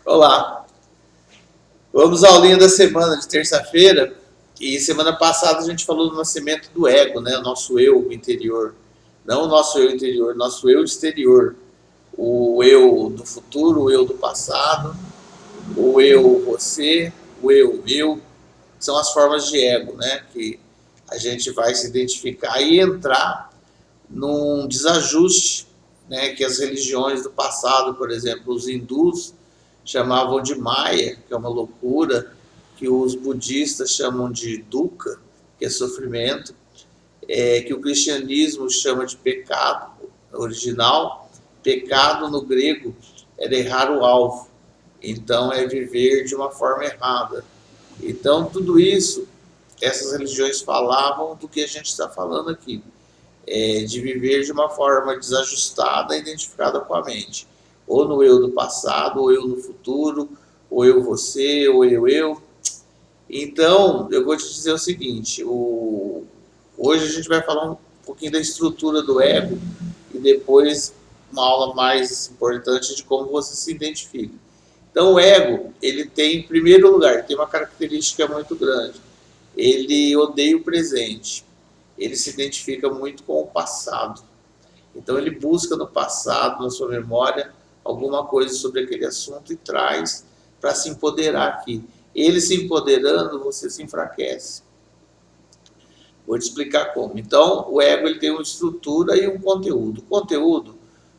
Olá, vamos à aulinha da semana de terça-feira. E semana passada a gente falou do nascimento do ego, né? O nosso eu interior. Não o nosso eu interior, nosso eu exterior. O eu do futuro, o eu do passado, o eu você, o eu. São as formas de ego, né? Que a gente vai se identificar e entrar num desajuste, né, que as religiões do passado, por exemplo, os hindus chamavam de Maya, que é uma loucura, que os budistas chamam de dukkha, que é sofrimento, que o cristianismo chama de pecado original. Pecado no grego era errar o alvo, então é viver de uma forma errada. Então tudo isso, essas religiões falavam do que a gente está falando aqui, de viver de uma forma desajustada, identificada com a mente. Ou no eu do passado, ou eu no futuro, ou eu você, ou eu. Então, eu vou te dizer o seguinte, hoje a gente vai falar um pouquinho da estrutura do ego e depois uma aula mais importante de como você se identifica. Então, o ego, ele tem, em primeiro lugar, tem uma característica muito grande. Ele odeia o presente. Ele se identifica muito com o passado. Então ele busca no passado, na sua memória, alguma coisa sobre aquele assunto e traz para se empoderar aqui. Ele se empoderando, você se enfraquece. Vou te explicar como. Então, o ego ele tem uma estrutura e um conteúdo. O conteúdo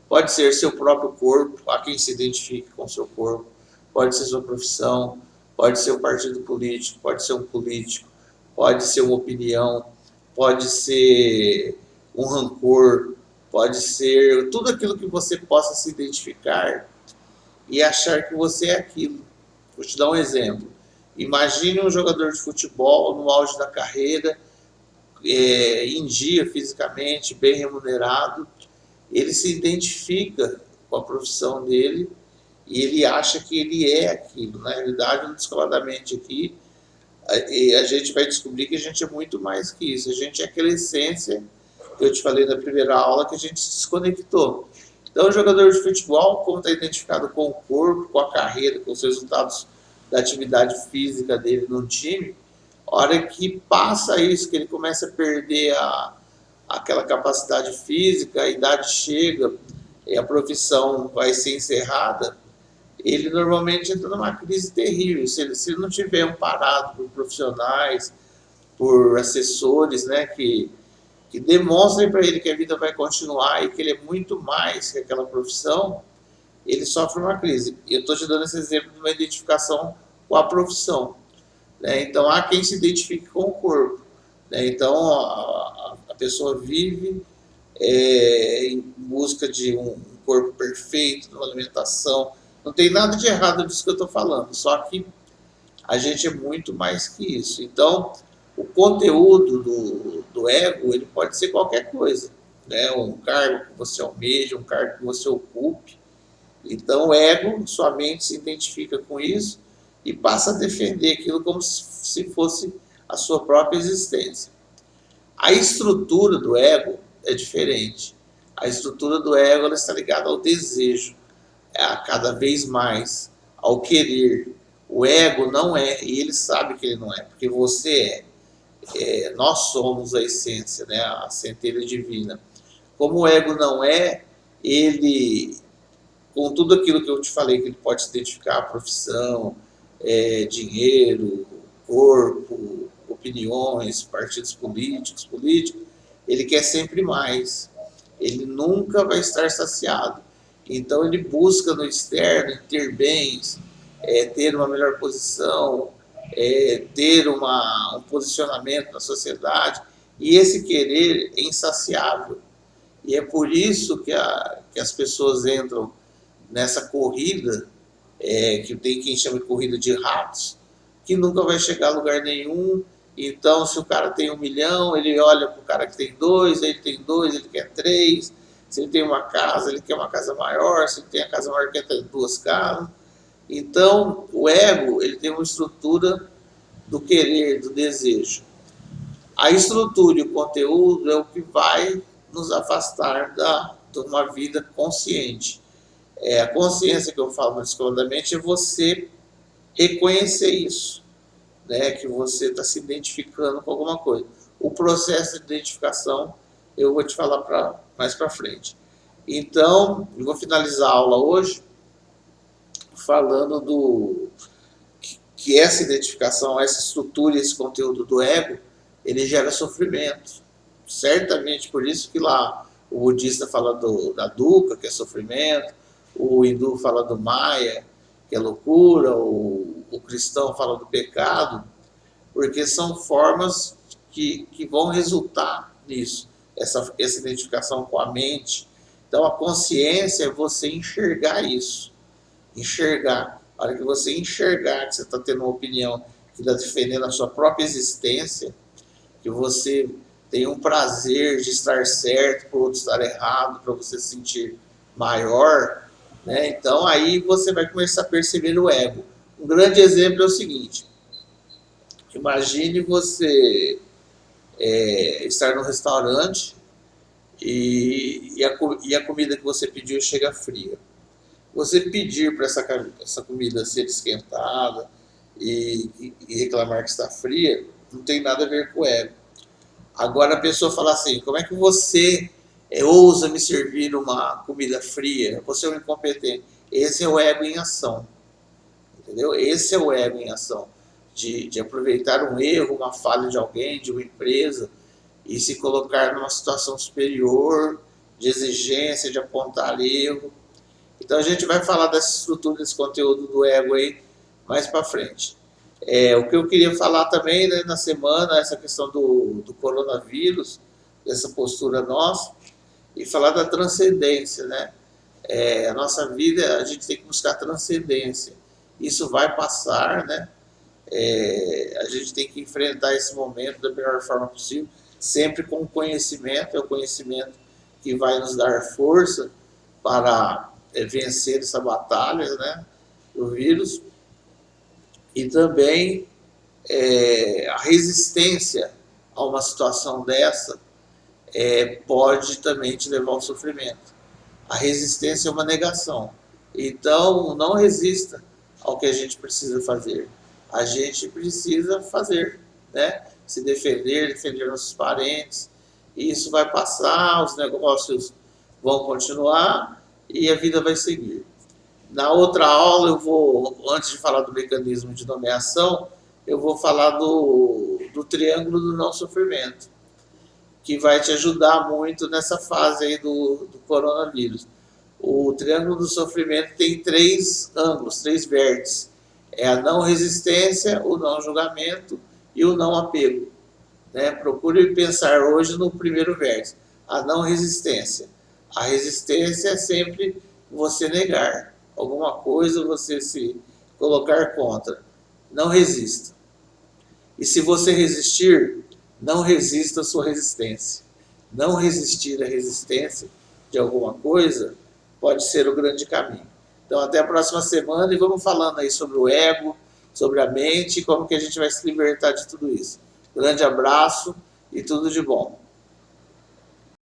pode ser seu próprio corpo, a quem se identifica com o seu corpo, pode ser sua profissão, pode ser um partido político, pode ser um político, pode ser uma opinião, pode ser um rancor, pode ser tudo aquilo que você possa se identificar e achar que você é aquilo. Vou te dar um exemplo. Imagine um jogador de futebol no auge da carreira, em dia fisicamente, bem remunerado, ele se identifica com a profissão dele e ele acha que ele é aquilo. Na realidade, descoladamente aqui, a gente vai descobrir que a gente é muito mais que isso. A gente é aquela essência que eu te falei na primeira aula, que a gente se desconectou. Então, o jogador de futebol, como está identificado com o corpo, com a carreira, com os resultados da atividade física dele no time, a hora que passa isso, que ele começa a perder aquela capacidade física, a idade chega e a profissão vai ser encerrada, ele normalmente entra numa crise terrível. Se ele não tiver um parado por profissionais, por assessores, né, que demonstrem para ele que a vida vai continuar e que ele é muito mais que aquela profissão, ele sofre uma crise. E eu estou te dando esse exemplo de uma identificação com a profissão. Né? Então, há quem se identifique com o corpo. Né? Então, a pessoa vive em busca de um corpo perfeito, de uma alimentação. Não tem nada de errado disso que eu estou falando, só que a gente é muito mais que isso. Então, o conteúdo do ego, ele pode ser qualquer coisa. Né? Um cargo que você almeja, um cargo que você ocupe. Então, o ego, sua mente se identifica com isso e passa a defender aquilo como se fosse a sua própria existência. A estrutura do ego é diferente. A estrutura do ego ela está ligada ao desejo, a cada vez mais, ao querer. O ego não é, e ele sabe que ele não é, porque você nós somos a essência, né, a centelha divina. Como o ego não é, ele, com tudo aquilo que eu te falei, que ele pode se identificar, profissão, dinheiro, corpo, opiniões, partidos políticos, ele quer sempre mais. Ele nunca vai estar saciado. Então ele busca no externo ter bens, ter uma melhor posição, ter um posicionamento na sociedade, e esse querer é insaciável. E é por isso que as pessoas entram nessa corrida, que tem quem chama de corrida de ratos, que nunca vai chegar a lugar nenhum. Então, se o cara tem 1 milhão, ele olha para o cara que tem 2, ele tem 2, ele quer 3. Se ele tem uma casa, ele quer uma casa maior. Se ele tem a casa maior, ele quer ter 2 casas. Então, o ego ele tem uma estrutura do querer, do desejo. A estrutura e o conteúdo é o que vai nos afastar de uma vida consciente. A consciência que eu falo na escola da mente é você reconhecer isso, né? Que você está se identificando com alguma coisa. O processo de identificação eu vou te falar mais para frente. Então, eu vou finalizar a aula hoje falando que essa identificação, essa estrutura, esse conteúdo do ego, ele gera sofrimento. Certamente por isso que lá o budista fala da dukkha, que é sofrimento, o hindu fala do maya, que é loucura, o cristão fala do pecado, porque são formas que vão resultar nisso, essa identificação com a mente. Então a consciência é você enxergar isso, enxergar. A hora que você enxergar que você está tendo uma opinião que está defendendo a sua própria existência, que você tem um prazer de estar certo, por outro estar errado, para você se sentir maior, né? Então aí você vai começar a perceber o ego. Um grande exemplo é o seguinte: imagine você estar num restaurante e a comida que você pediu chega fria. Você pedir para essa comida ser esquentada e reclamar que está fria, não tem nada a ver com o ego. Agora a pessoa fala assim: como é que você ousa me servir uma comida fria? Você é um incompetente. Esse é o ego em ação. Entendeu? Esse é o ego em ação. De aproveitar um erro, uma falha de alguém, de uma empresa, e se colocar numa situação superior, de exigência, de apontar erro. Então a gente vai falar dessa estrutura, desse conteúdo do ego aí mais para frente. O que eu queria falar também, né, na semana, essa questão do coronavírus, dessa postura nossa, e falar da transcendência, né? A nossa vida, a gente tem que buscar transcendência. Isso vai passar, né? A gente tem que enfrentar esse momento da melhor forma possível, sempre com conhecimento. É o conhecimento que vai nos dar força para vencer essa batalha, né, do vírus. E também a resistência a uma situação dessa pode também te levar ao sofrimento. A resistência é uma negação. Então, não resista ao que a gente precisa fazer. A gente precisa fazer, né? Se defender, defender nossos parentes. E isso vai passar, os negócios vão continuar e a vida vai seguir. Na outra aula eu vou, antes de falar do mecanismo de nomeação, eu vou falar do triângulo do não sofrimento, que vai te ajudar muito nessa fase aí do coronavírus. O triângulo do sofrimento tem 3 ângulos, 3 vértices. É a não resistência, o não julgamento e o não apego, né? Procure pensar hoje no primeiro vértice, a não resistência. A resistência é sempre você negar alguma coisa, você se colocar contra. Não resista. E se você resistir, não resista à sua resistência. Não resistir à resistência de alguma coisa pode ser o grande caminho. Então até a próxima semana e vamos falando aí sobre o ego, sobre a mente e como que a gente vai se libertar de tudo isso. Grande abraço e tudo de bom.